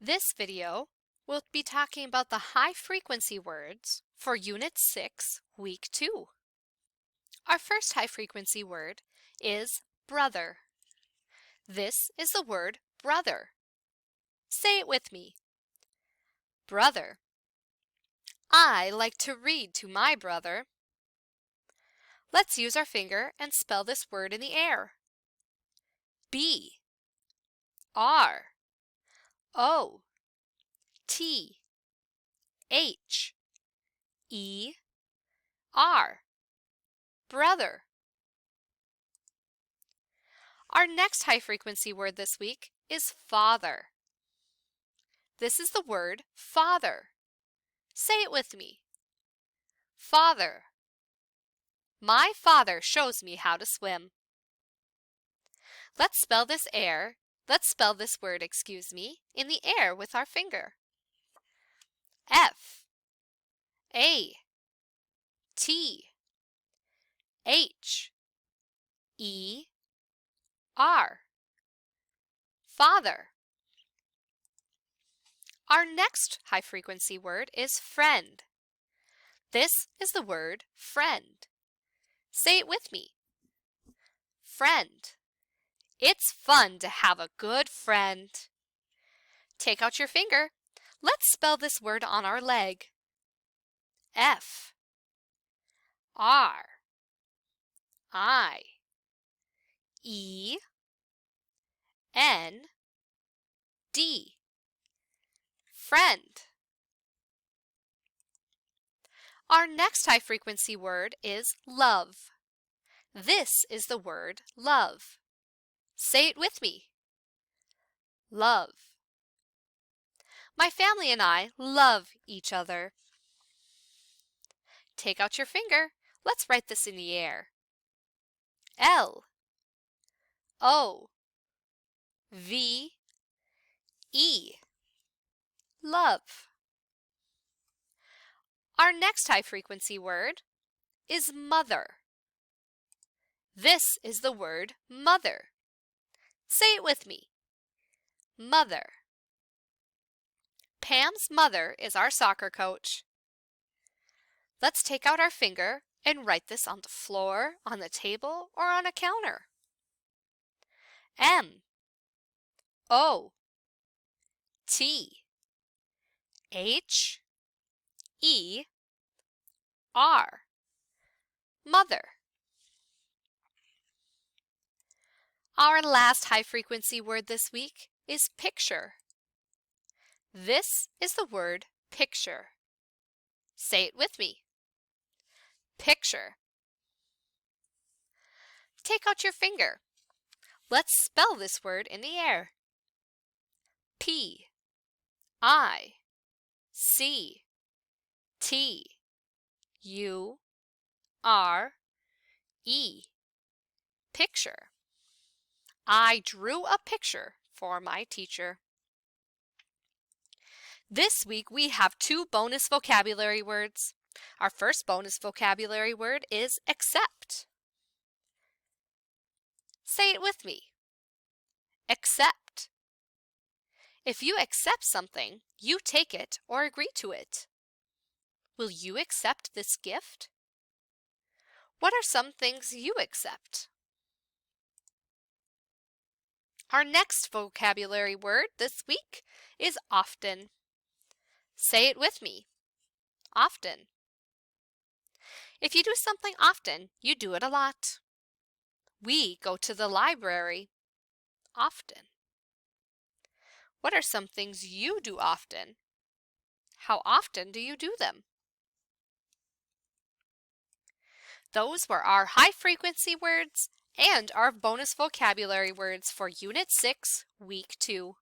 This video will be talking about the high-frequency words for Unit 6, Week 2. Our first high-frequency word is brother. This is the word brother. Say it with me. Brother. I like to read to my brother. Let's use our finger and spell this word in the air. B R O T H E R. Brother. Our next high-frequency word this week is father. This is the word father. Say it with me. Father. My father shows me how to swim. Let's spell this word, in the air with our finger. F A T H E R. Father. Our next high-frequency word is friend. This is the word friend. Say it with me. Friend. It's fun to have a good friend. Take out your finger. Let's spell this word on our leg. F R I E N D. Friend. Our next high-frequency word is love. This is the word love. Say it with me. Love. My family and I love each other. Take out your finger. Let's write this in the air. L O V E. Love. Our next high-frequency word is mother. This is the word mother. Say it with me. Mother. Pam's mother is our soccer coach. Let's take out our finger and write this on the floor, on the table, or on a counter. M O T H E R. Mother. Our last high-frequency word this week is picture. This is the word picture. Say it with me. Picture. Take out your finger. Let's spell this word in the air. P I C T U R E. Picture. I drew a picture for my teacher. This week we have 2 bonus vocabulary words. Our first bonus vocabulary word is accept. Say it with me. Accept. If you accept something, you take it or agree to it. Will you accept this gift? What are some things you accept? Our next vocabulary word this week is often. Say it with me. Often. If you do something often, you do it a lot. We go to the library often. What are some things you do often? How often do you do them? Those were our high-frequency words and our bonus vocabulary words for Unit 6, Week 2.